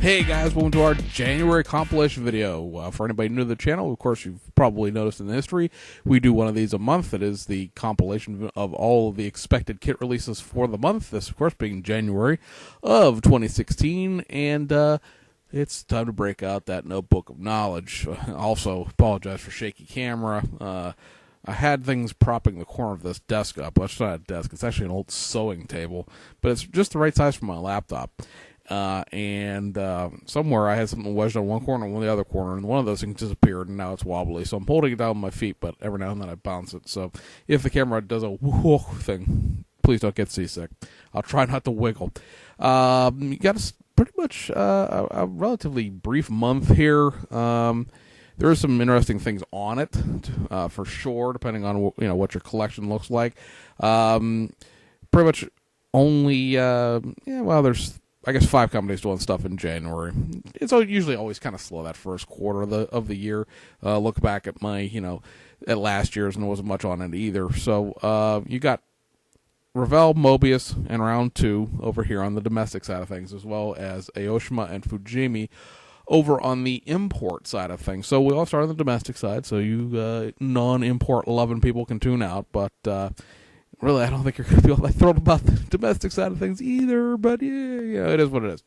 Hey guys, welcome to our January compilation video. For anybody new to the channel, of course, you've probably noticed in the history, we do one of these a month. It is the compilation of all of the expected kit releases for the month. This, of course, being January of 2016, and it's time to break out that notebook of knowledge. Also, apologize for shaky camera. I had things propping the corner of this desk up. Well, it's not a desk, it's actually an old sewing table, but it's just the right size for my laptop. And somewhere I had something wedged on one corner and one the other corner, and one of those things disappeared, and now it's wobbly. So I'm holding it down with my feet, but every now and then I bounce it. So if the camera does a whoo thing, please don't get seasick. I'll try not to wiggle. You got pretty much a relatively brief month here. There are some interesting things on it, for sure, depending on what your collection looks like. Pretty much only there's, I guess, 5 companies doing stuff in January. It's usually always kind of slow that first quarter of the year. Look back at my, at last year's, and there wasn't much on it either. So you got Revell, Mobius, and Round 2 over here on the domestic side of things, as well as Aoshima and Fujimi over on the import side of things. So we all start on the domestic side, so you non-import loving people can tune out, but really, I don't think you're going to be all that thrilled about the domestic side of things either, but yeah, it is what it is.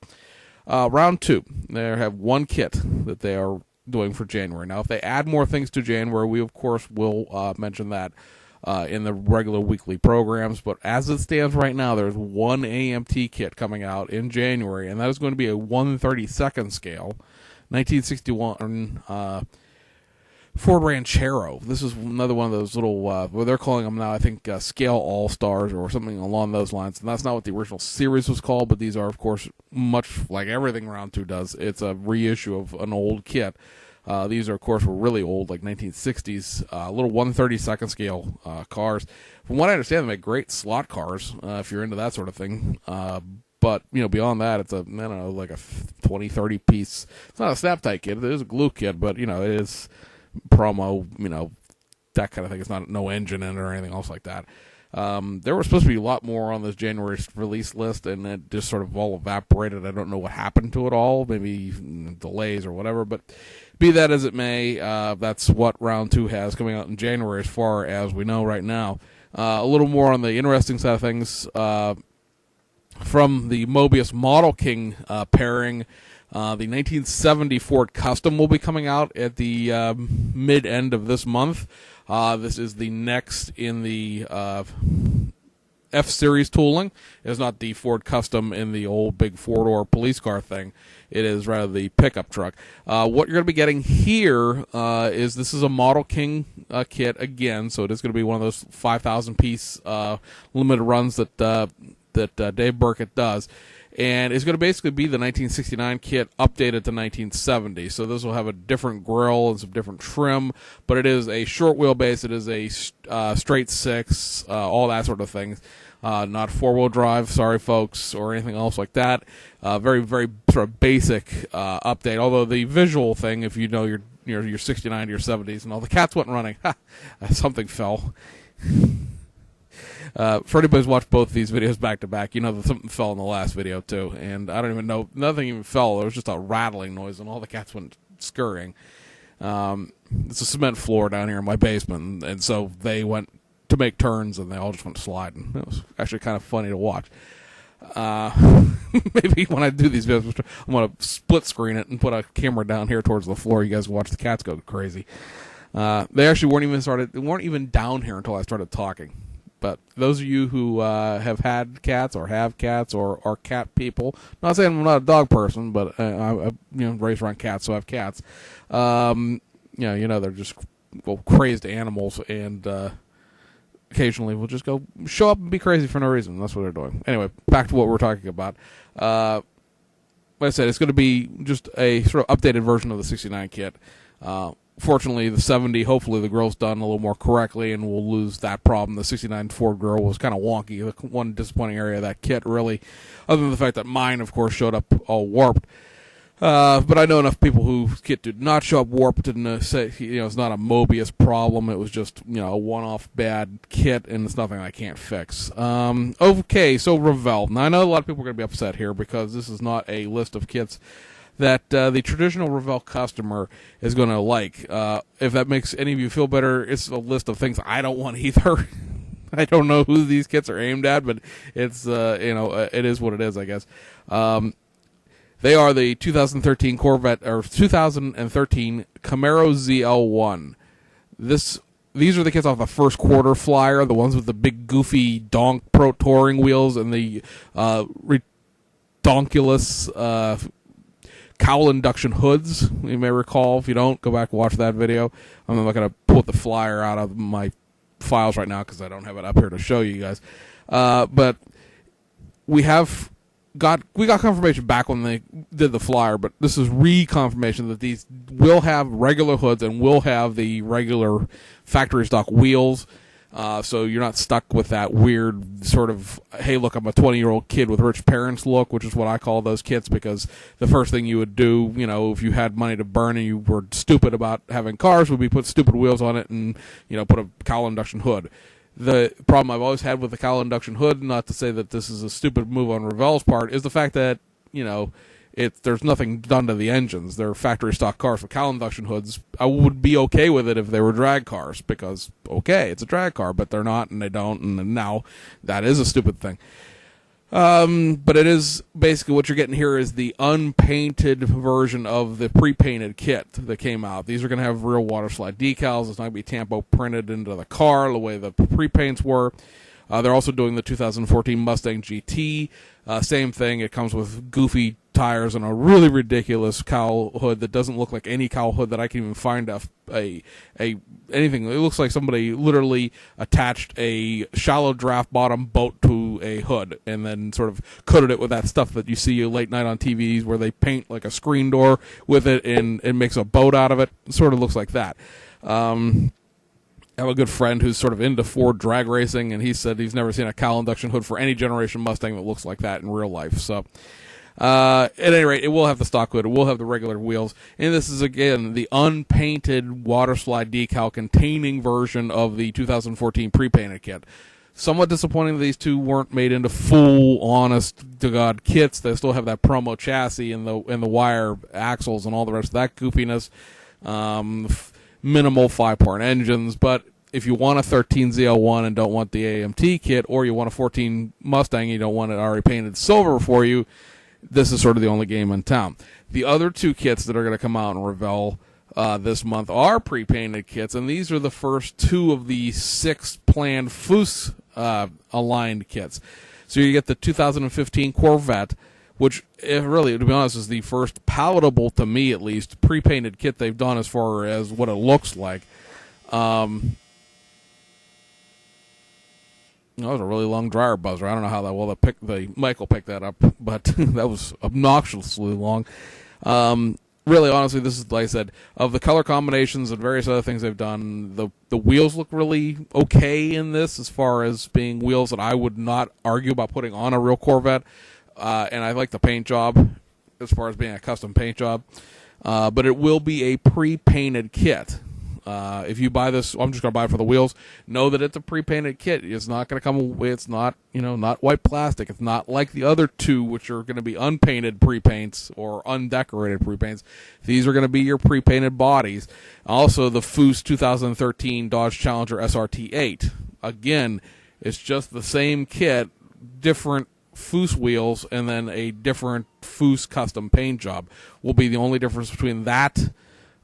Round 2, they have one kit that they are doing for January. Now, if they add more things to January, we, of course, will mention that in the regular weekly programs, but as it stands right now, there's one AMT kit coming out in January, and that is going to be a 1/32nd scale, 1961 Ford Ranchero. This is another one of those little, what they're calling them now, I think, Scale All-Stars or something along those lines. And that's not what the original series was called, but these are, of course, much like everything Round 2 does. It's a reissue of an old kit. These are, of course, were really old, like 1960s, little 1/32nd scale cars. From what I understand, they make great slot cars, if you're into that sort of thing. But, beyond that, it's like a 20, 30 piece. It's not a snap-tight kit. It is a glue kit, but, it is promo, that kind of thing. It's not no engine in it or anything else like that. There was supposed to be a lot more on this January release list, and it just sort of all evaporated. I don't know what happened to it all, maybe delays or whatever, but be that as it may, that's what Round 2 has coming out in January as far as we know right now. A little more on the interesting side of things, from the Mobius Model King pairing, the 1970 Ford Custom will be coming out at the mid-end of this month. This is the next in the F-Series tooling. It's not the Ford Custom in the old big four-door police car thing. It is rather the pickup truck. What you're going to be getting here is this is a Model King kit again, so it is going to be one of those 5,000-piece limited runs that Dave Burkett does. And it's going to basically be the 1969 kit updated to 1970. So this will have a different grille and some different trim, but it is a short wheelbase. It is a straight 6, all that sort of thing. Not 4-wheel drive, sorry folks, or anything else like that. Very, very sort of basic update. Although the visual thing, if you know your 69 to your 70s and all the cats went running, something fell. For anybody who's watched both of these videos back to back, that something fell in the last video too, and I don't even know, nothing even fell. There was just a rattling noise, and all the cats went scurrying. It's a cement floor down here in my basement, and so they went to make turns, and they all just went sliding. It was actually kind of funny to watch. Maybe when I do these videos, I'm going to split screen it and put a camera down here towards the floor. You guys watch the cats go crazy. They actually weren't even down here until I started talking. But those of you who have had cats or have cats or are cat people, not saying I'm not a dog person, but I raised around cats, so I have cats. They're just crazed animals, and occasionally will just go show up and be crazy for no reason. That's what they're doing. Anyway, back to what we're talking about. Like I said, it's going to be just a sort of updated version of the 69 kit. Fortunately, the 70, hopefully the grille's done a little more correctly, and we'll lose that problem. The 69 Ford grill was kind of wonky. The one disappointing area of that kit, really, other than the fact that mine, of course, showed up all warped. But I know enough people whose kit did not show up warped and say, it's not a Mobius problem. It was just, a one-off bad kit, and it's nothing I can't fix. Okay, so Revell. Now, I know a lot of people are going to be upset here because this is not a list of kits that the traditional Revell customer is going to like. If that makes any of you feel better, it's a list of things I don't want either. I don't know who these kits are aimed at, but it's it is what it is, I guess. They are the 2013 Corvette or 2013 Camaro ZL1. These are the kits off the first quarter flyer, the ones with the big goofy donk pro touring wheels and the redonkulous cowl induction hoods. You may recall. If you don't, go back and watch that video. I'm not going to pull the flyer out of my files right now because I don't have it up here to show you guys. But we got confirmation back when they did the flyer, but this is reconfirmation that these will have regular hoods and will have the regular factory stock wheels. So you're not stuck with that weird sort of, hey, look, I'm a 20-year-old kid with rich parents look, which is what I call those kits, because the first thing you would do, if you had money to burn and you were stupid about having cars, would be put stupid wheels on it and, put a cowl induction hood. The problem I've always had with the cowl induction hood, not to say that this is a stupid move on Revell's part, is the fact that, there's nothing done to the engines. They're factory stock cars with cowl induction hoods. I would be okay with it if they were drag cars, because, okay, it's a drag car, but they're not, and they don't, and now that is a stupid thing. But it is basically what you're getting here is the unpainted version of the pre-painted kit that came out. These are going to have real water slide decals. It's not going to be Tampo printed into the car the way the pre-paints were. They're also doing the 2014 Mustang GT. Same thing. It comes with goofy tires and a really ridiculous cowl hood that doesn't look like any cowl hood that I can even find anything. It looks like somebody literally attached a shallow draft bottom boat to a hood and then sort of coated it with that stuff that you see late night on TVs where they paint like a screen door with it and it makes a boat out of it. It sort of looks like that. I have a good friend who's sort of into Ford drag racing, and he said he's never seen a cowl induction hood for any generation Mustang that looks like that in real life. So, at any rate, it will have the stock hood. It will have the regular wheels. And this is, again, the unpainted water slide decal containing version of the 2014 pre-painted kit. Somewhat disappointing that these two weren't made into full, honest-to-God kits. They still have that promo chassis and the wire axles and all the rest of that goofiness. Minimal 5-part engines, but if you want a 13 ZL1 and don't want the AMT kit, or you want a 14 Mustang and you don't want it already painted silver for you, this is sort of the only game in town. The other two kits that are going to come out in Revell this month are pre-painted kits, and these are the first two of the 6 planned Foose aligned kits. So you get the 2015 Corvette, which, really, to be honest, is the first palatable, to me at least, pre-painted kit they've done as far as what it looks like. That was a really long dryer buzzer. I don't know how that well the Michael picked that up, but that was obnoxiously long. Really, honestly, this is, like I said, of the color combinations and various other things they've done, the wheels look really okay in this as far as being wheels that I would not argue about putting on a real Corvette. And I like the paint job as far as being a custom paint job. But it will be a pre-painted kit. If you buy this, I'm just going to buy it for the wheels. Know that it's a pre-painted kit. It's not going to come, it's not, not white plastic. It's not like the other two, which are going to be unpainted pre-paints or undecorated pre-paints. These are going to be your pre-painted bodies. Also, the Foose 2013 Dodge Challenger SRT8. Again, it's just the same kit, different Foose wheels, and then a different Foose custom paint job will be the only difference between that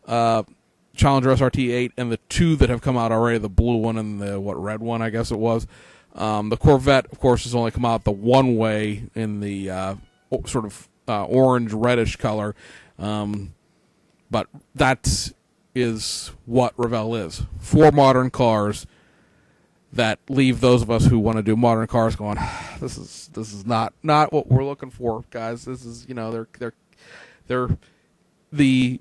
Challenger SRT8 and the two that have come out already, the blue one and the red one, I guess it was. The Corvette, of course, has only come out the one way in the sort of orange reddish color, but that is what Revell is for modern cars. That leave those of us who want to do modern cars going, this is not what we're looking for, guys. This is, they're the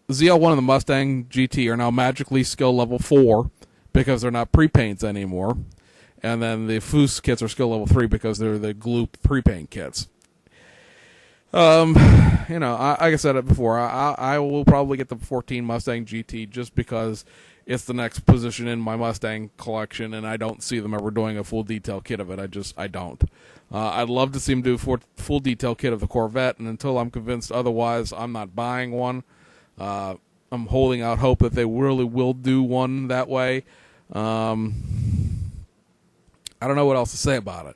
ZL1 and the Mustang GT are now magically skill level 4 because they're not pre-paints anymore, and then the Foose kits are skill level 3 because they're the glue pre-paint kits. Like I said it before, I will probably get the 14 Mustang GT just because it's the next position in my Mustang collection, and I don't see them ever doing a full detail kit of it. I don't. I'd love to see them do a full detail kit of the Corvette, and until I'm convinced otherwise, I'm not buying one. I'm holding out hope that they really will do one that way. I don't know what else to say about it.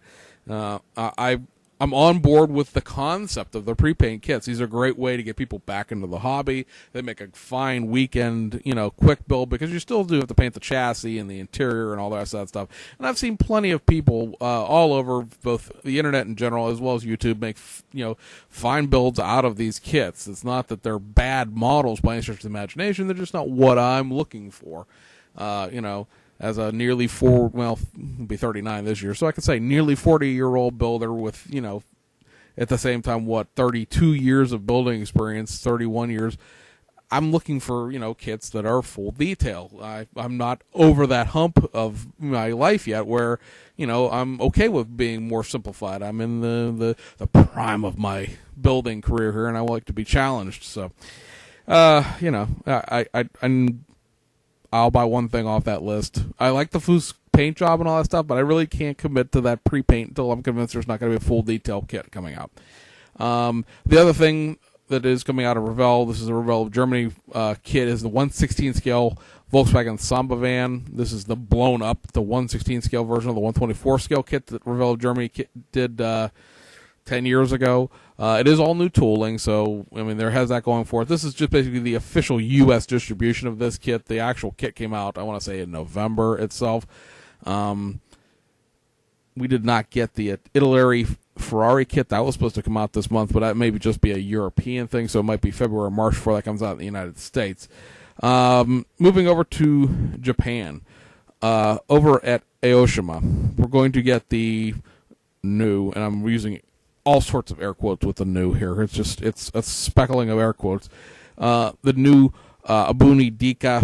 I'm on board with the concept of the pre-paint kits. These are a great way to get people back into the hobby. They make a fine weekend, quick build, because you still do have to paint the chassis and the interior and all that rest of that stuff. And I've seen plenty of people all over both the internet in general as well as YouTube make fine builds out of these kits. It's not that they're bad models by any stretch of the imagination. They're just not what I'm looking for. As a nearly I'll be 39 this year, so I could say nearly 40-year-old builder with, at the same time, 32 years of building experience, 31 years. I'm looking for, kits that are full detail. I'm not over that hump of my life yet where, I'm okay with being more simplified. I'm in the prime of my building career here, and I like to be challenged. So, I'll buy one thing off that list. I like the Foose paint job and all that stuff, but I really can't commit to that pre-paint until I'm convinced there's not going to be a full detail kit coming out. The other thing that is coming out of Revell, this is a Revell of Germany kit, is the 1/16 scale Volkswagen Samba van. This is the blown up, the 1/16 scale version of the 1/24 scale kit that Revell of Germany did 10 years ago. It is all new tooling, so, there has that going for it. This is just basically the official U.S. distribution of this kit. The actual kit came out, I want to say, in November itself. We did not get the Italy Ferrari kit. That was supposed to come out this month, but that may just be a European thing, so it might be February or March before that comes out in the United States. Moving over to Japan. Over at Aoshima, we're going to get the new, and I'm using all sorts of air quotes with the new here. It's a speckling of air quotes. The new Abunai Deka,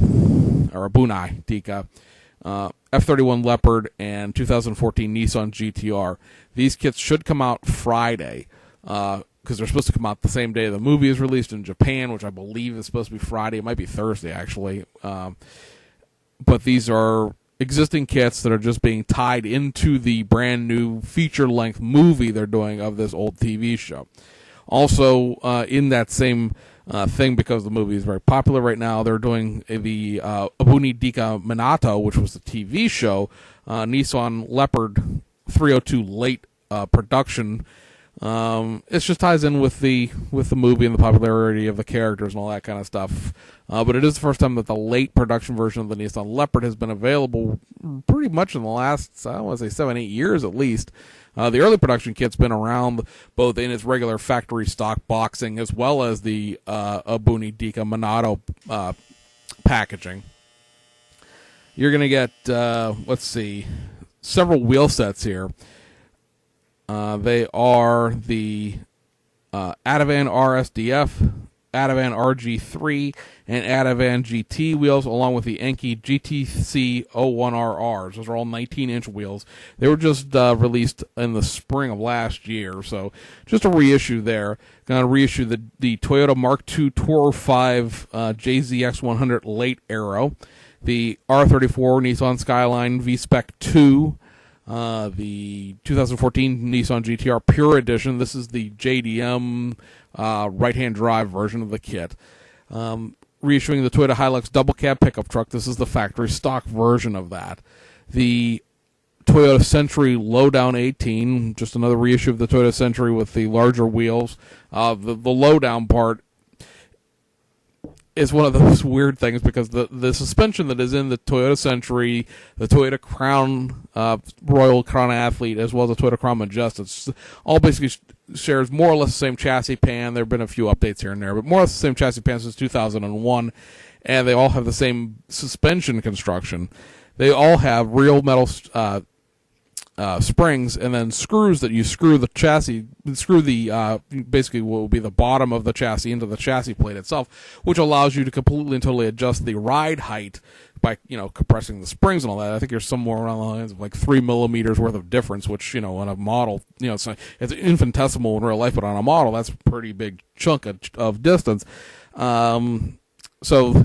F31 Leopard, and 2014 Nissan GTR. These kits should come out Friday, because they're supposed to come out the same day the movie is released in Japan, which I believe is supposed to be Friday. It might be Thursday, actually. But these are existing kits that are just being tied into the brand new feature-length movie they're doing of this old TV show. Also, in that same thing, because the movie is very popular right now, they're doing the Abunai Deka Minato, which was the TV show, Nissan Leopard 302 late production. It just ties in with the movie and the popularity of the characters and all that kind of stuff. But it is the first time that the late production version of the Nissan Leopard has been available pretty much in the last, I want to say 7-8 years at least. The early production kit's been around both in its regular factory stock boxing as well as the Abunai Deka Minato packaging. You're going to get, several wheel sets here. They are the Ativan RSDF, Ativan RG3, and Ativan GT wheels, along with the Enkei GTC 01RRs. Those are all 19-inch wheels. They were just released in the spring of last year, so just a reissue there. Going to reissue the Toyota Mark II Tourer 5 JZX100 Late Aero, the R34 Nissan Skyline V-Spec 2, the 2014 Nissan GTR Pure Edition. This is the JDM right-hand drive version of the kit. Reissuing the Toyota Hilux double cab pickup truck. This is the factory stock version of that. The Toyota Century Lowdown 18, just another reissue of the Toyota Century with the larger wheels. The lowdown part is one of those weird things because the suspension that is in the Toyota Century, the Toyota Crown Royal Crown Athlete, as well as the Toyota Crown Majestic, all basically shares more or less the same chassis pan. There have been a few updates here and there, but more or less the same chassis pan since 2001, and they all have the same suspension construction. They all have real metal springs and then screws that you screw the chassis, basically what will be the bottom of the chassis into the chassis plate itself, which allows you to completely and totally adjust the ride height by, compressing the springs and all that. I think there's somewhere around the lines of like 3 millimeters worth of difference, which, on a model, it's infinitesimal in real life, but on a model, that's a pretty big chunk of distance. So,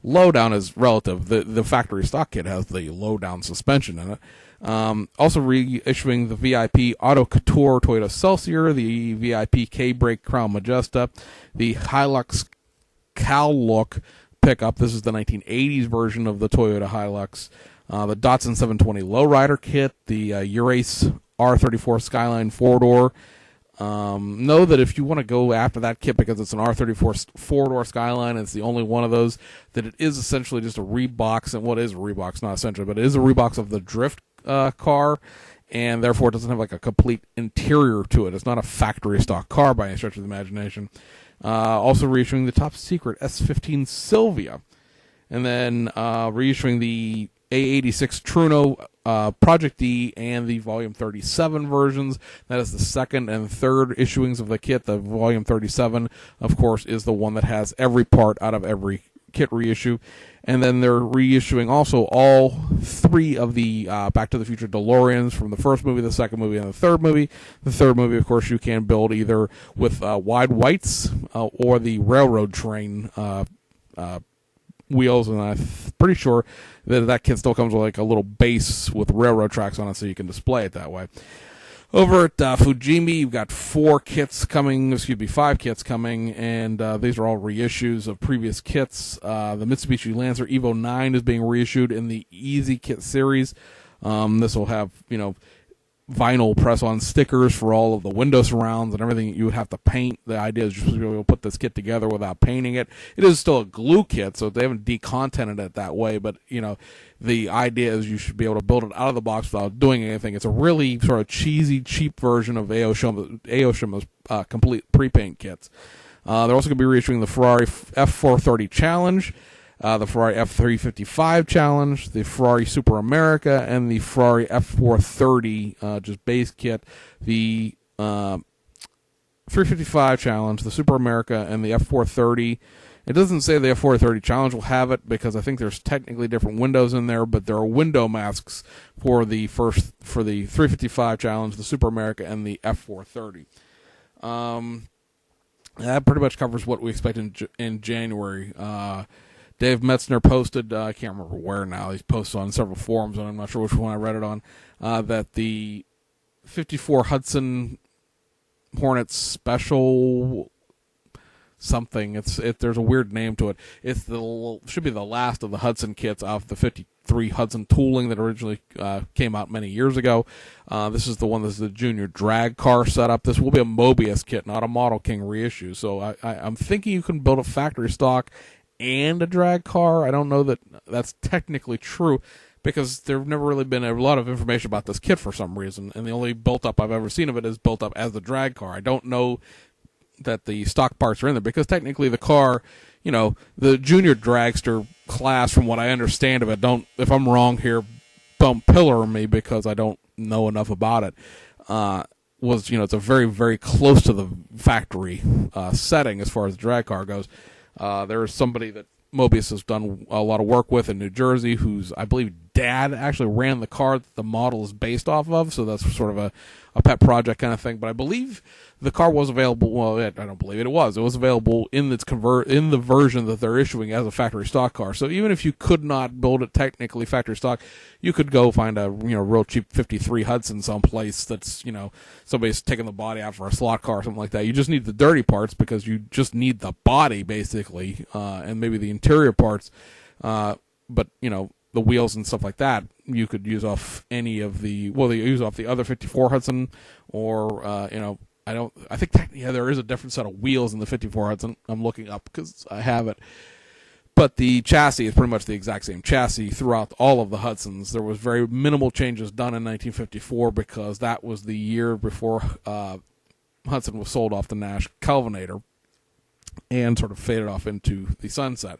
lowdown is relative. The factory stock kit has the lowdown suspension in it. Also reissuing the VIP Auto Couture Toyota Celsior, the VIP K-Brake Crown Majesta, the Hilux Cal-Look pickup. This is the 1980s version of the Toyota Hilux. The Datsun 720 Lowrider kit, the Urace R34 Skyline 4-door. Know that if you want to go after that kit because it's an R34 4-door Skyline, and it's the only one of those, that it is essentially just a rebox, and what is a rebox? Not essentially, but it is a rebox of the Drift car, and therefore it doesn't have like a complete interior to it. It's not a factory stock car by any stretch of the imagination. Also reissuing the top secret S15 Silvia, and then reissuing the A86 Truno Project D and the Volume 37 versions. That is the second and third issuings of the kit. The Volume 37, of course, is the one that has every part out of every kit reissue. And then they're reissuing also all three of the Back to the Future DeLoreans from the first movie, the second movie, and the third movie. The third movie, of course, you can build either with wide whites or the railroad train wheels, and I'm pretty sure that kit still comes with like a little base with railroad tracks on it, so you can display it that way. Over at Fujimi, you've got 5 kits coming, and these are all reissues of previous kits. The Mitsubishi Lancer Evo 9 is being reissued in the Easy Kit series. This will have, vinyl press-on stickers for all of the window surrounds and everything you would have to paint. The idea is just to be able to put this kit together without painting it. It is still a glue kit, so they haven't decontented it that way, but, the idea is you should be able to build it out of the box without doing anything. It's a really sort of cheesy, cheap version of Aoshima's complete pre-paint kits. They're also going to be reissuing the Ferrari F430 Challenge, the Ferrari F355 Challenge, the Ferrari Super America, and the Ferrari F430 just base kit. The 355 Challenge, the Super America, and the F430. It doesn't say the F430 Challenge will have it because I think there's technically different windows in there, but there are window masks for the 355 Challenge, the Super America, and the F430. That pretty much covers what we expect in January. Dave Metzner posted, I can't remember where now, he's posted on several forums, and I'm not sure which one I read it on, that the 54 Hudson Hornet Special something, there's a weird name to it. Should be the last of the Hudson kits off the 53 Hudson tooling that originally came out many years ago. This is the one that's the junior drag car setup. This will be a Mobius kit, not a Model King reissue. So I'm thinking you can build a factory stock and a drag car. I don't know that that's technically true because there's never really been a lot of information about this kit for some reason, and the only built-up I've ever seen of it is built up as the drag car. I don't know that the stock parts are in there because technically the car, the junior dragster class, from what I understand of it, if I'm wrong here, don't pillar me because I don't know enough about it, it's a very, very close to the factory setting as far as the drag car goes. There is somebody that Mobius has done a lot of work with in New Jersey, whose, I believe, dad actually ran the car that the model is based off of, so that's sort of a pet project kind of thing. But I believe the car was available, well, I don't believe it was available in the version that they're issuing as a factory stock car. So even if you could not build it technically factory stock, you could go find a, real cheap 53 Hudson someplace that's, somebody's taking the body out for a slot car or something like that. You just need the dirty parts because you just need the body basically, and maybe the interior parts. But, the wheels and stuff like that, you could use off any of they use off the other 54 Hudson, or, I think there is a different set of wheels in the 54 Hudson. I'm looking up because I have it. But the chassis is pretty much the exact same chassis throughout all of the Hudsons. There was very minimal changes done in 1954 because that was the year before Hudson was sold off to Nash Kelvinator and sort of faded off into the sunset.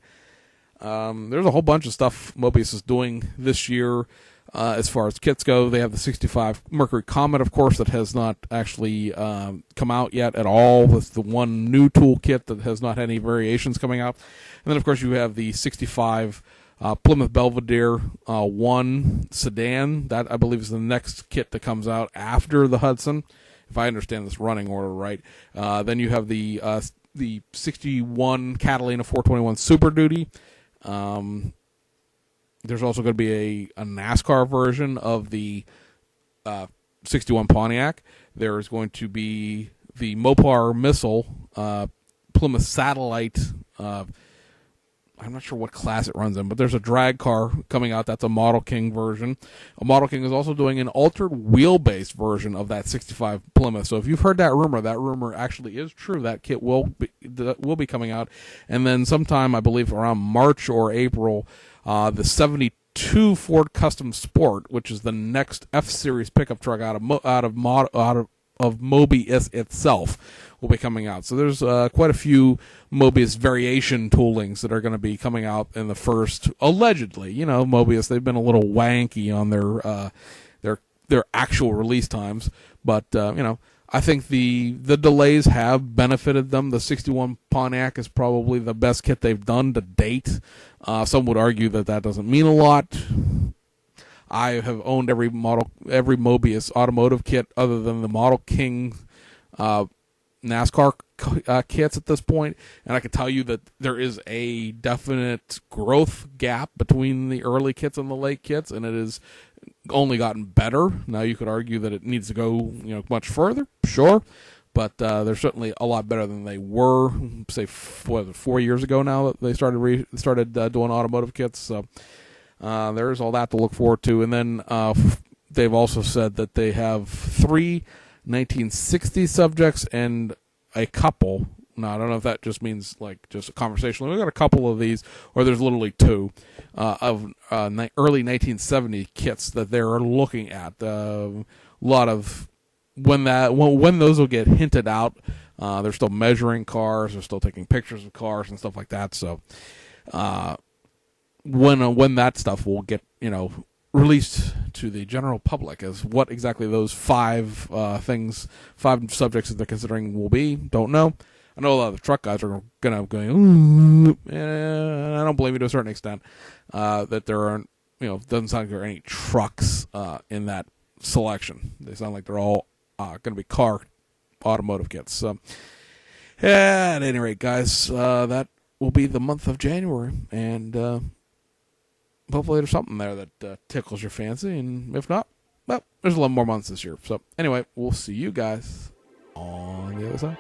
There's a whole bunch of stuff Mobius is doing this year as far as kits go. They have the 65 Mercury Comet, of course, that has not actually come out yet at all. That's the one new tool kit that has not had any variations coming out. And then, of course, you have the 65 Plymouth Belvedere 1 sedan. That, I believe, is the next kit that comes out after the Hudson, if I understand this running order right. Then you have the the 61 Catalina 421 Super Duty. There's also going to be a NASCAR version of the 61 Pontiac. There is going to be the Mopar Missile Plymouth Satellite. I'm not sure what class it runs in, but there's a drag car coming out. That's a Model King version. A Model King is also doing an altered wheelbase version of that 65 Plymouth. So if you've heard that rumor actually is true. That kit will be coming out. And then sometime, I believe, around March or April, the 72 Ford Custom Sport, which is the next F-Series pickup truck out of Mobius itself, will be coming out. So there's quite a few Mobius variation toolings that are going to be coming out in the first, allegedly. You know, Mobius, they've been a little wanky on their actual release times, but you know, I think the delays have benefited them. The 61 Pontiac is probably the best kit they've done to date. Some would argue that doesn't mean a lot. I have owned every Mobius automotive kit other than the Model King NASCAR kits at this point, and I can tell you that there is a definite growth gap between the early kits and the late kits, and it has only gotten better. Now you could argue that it needs to go, much further, sure, but they're certainly a lot better than they were, say, 4 years ago now that they started doing automotive kits. So there's all that to look forward to, and then they've also said that they have 3 1960 subjects and a couple. Now, I don't know if that just means like just a conversation. We've got a couple of these, or there's literally 2 of early 1970 kits that they're looking at. A lot of when those will get hinted out. They're still measuring cars. They're still taking pictures of cars and stuff like that. So when that stuff will get released to the general public as what exactly those 5 subjects that they're considering will be, don't know. I know a lot of the truck guys are going, and I don't blame you to a certain extent, that there aren't, doesn't sound like there are any trucks in that selection. They sound like they're all going to be car automotive kits. So, at any rate, guys, that will be the month of January, and hopefully there's something there that tickles your fancy, and if not, well, there's 11 more months this year. So, anyway, we'll see you guys on the other side.